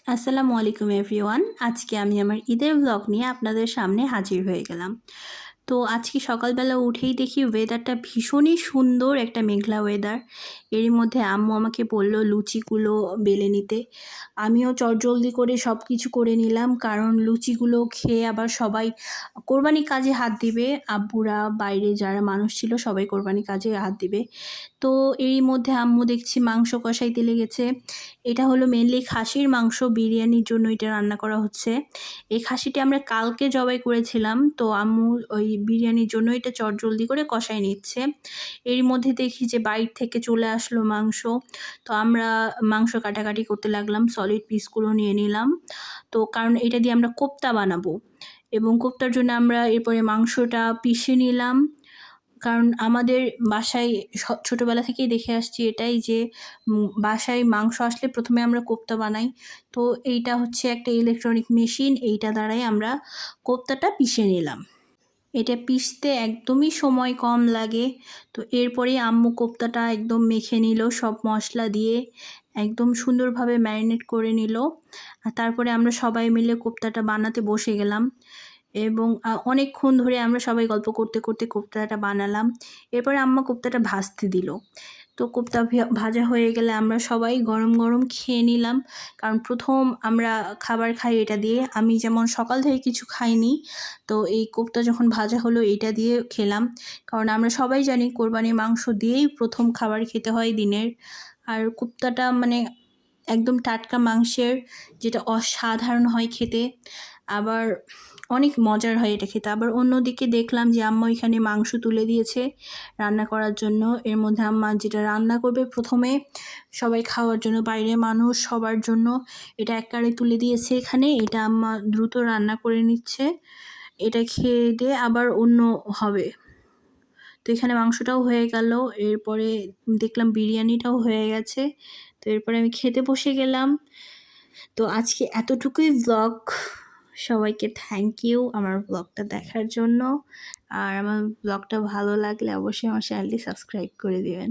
আসসালামু আলাইকুম এভরিওয়ান। আজকে আমি আমার ঈদের ভ্লগ নিয়ে আপনাদের সামনে হাজির হয়ে গেলাম। তো আজকে সকালবেলা উঠেই দেখি ওয়েদারটা ভীষণই সুন্দর, একটা মেঘলা ওয়েদার। এরই মধ্যে আম্মু আমাকে বলল লুচিগুলো বেলে নিতে। আমিও চটজলদি করে সব কিছু করে নিলাম, কারণ লুচিগুলো খেয়ে আবার সবাই কোরবানির কাজে হাত দিবে। আব্বুরা, বাইরে যারা মানুষ ছিল সবাই কোরবানির কাজে হাত দিবে। তো এরই মধ্যে আম্মু দেখছি মাংস কষাইতে লেগেছে। এটা হলো মেইনলি খাসির মাংস, বিরিয়ানির জন্য এটা রান্না করা হচ্ছে। এই খাসিটি আমরা কালকে জবাই করেছিলাম, তো আম্মু ওই বিরিয়ানির জন্য এটা চটজলদি করে কষায় নিচ্ছে। এরই মধ্যে দেখি যে বাইরে থেকে চলে আসলো মাংস। তো আমরা মাংস কাটাকাটি করতে লাগলাম, সলিড পিসগুলো নিয়ে নিলাম। তো কারণ এটা দিয়ে আমরা কোপ্তা বানাবো, এবং কোপ্তার জন্য আমরা এরপরে মাংসটা পিষে নিলাম। কারণ আমাদের বাসায় ছোটোবেলা থেকেই দেখে আসছি এটাই যে বাসায় মাংস আসলে প্রথমে আমরা কোপ্তা বানাই। তো এইটা হচ্ছে একটা ইলেকট্রনিক মেশিন, এইটা দ্বারাই আমরা কোপ্তাটা পিষে নিলাম। এটা পিষতে একদমই সময় কম লাগে। তো এরপরেই আম্মু কোপ্তাটা একদম মেখে নিল সব মশলা দিয়ে, একদম সুন্দরভাবে ম্যারিনেট করে নিল। আর তারপরে আমরা সবাই মিলে কোপ্তাটা বানাতে বসে গেলাম, এবং অনেকক্ষণ ধরে আমরা সবাই গল্প করতে করতে কোপ্তাটা বানালাম। এরপরে আম্মা কোপ্তাটা ভাজতে দিল। তো কোপ্তা ভাজা হয়ে গেলে আমরা সবাই গরম গরম খেয়ে নিলাম, কারণ প্রথম আমরা খাবার খাই এটা দিয়ে। আমি যেমন সকাল থেকে কিছু খাইনি, তো এই কোপ্তা যখন ভাজা হলো এটা দিয়ে খেলাম। কারণ আমরা সবাই জানি কোরবানির মাংস দিয়েই প্রথম খাবার খেতে হয় দিনের। আর কোপ্তাটা মানে একদম টাটকা মাংসের, যেটা অসাধারণ হয় খেতে। আবার অনেক মজার হয় এটা খেতে। আবার অন্যদিকে দেখলাম যে আম্মা এখানে মাংস তুলে দিয়েছে রান্না করার জন্য। এর মধ্যে আম্মা যেটা রান্না করবে প্রথমে সবাই খাওয়ার জন্য, বাইরের মানুষ সবার জন্য, এটা একবারে তুলে দিয়েছে এখানে। এটা আম্মা দ্রুত রান্না করে নিচ্ছে, এটা খেয়ে দিয়ে আবার অন্য হবে। তো এখানে মাংসটাও হয়ে গেল, এরপরে দেখলাম বিরিয়ানিটাও হয়ে গেছে। তো এরপরে আমি খেতে বসে গেলাম। তো আজকে এতটুকুই ভ্লগ। সবাইকে থ্যাংক ইউ আমার ভ্লগটা দেখার জন্য। আর আমার ভ্লগটা ভালো লাগলে অবশ্যই আমার চ্যানেলটি সাবস্ক্রাইব করে দিবেন।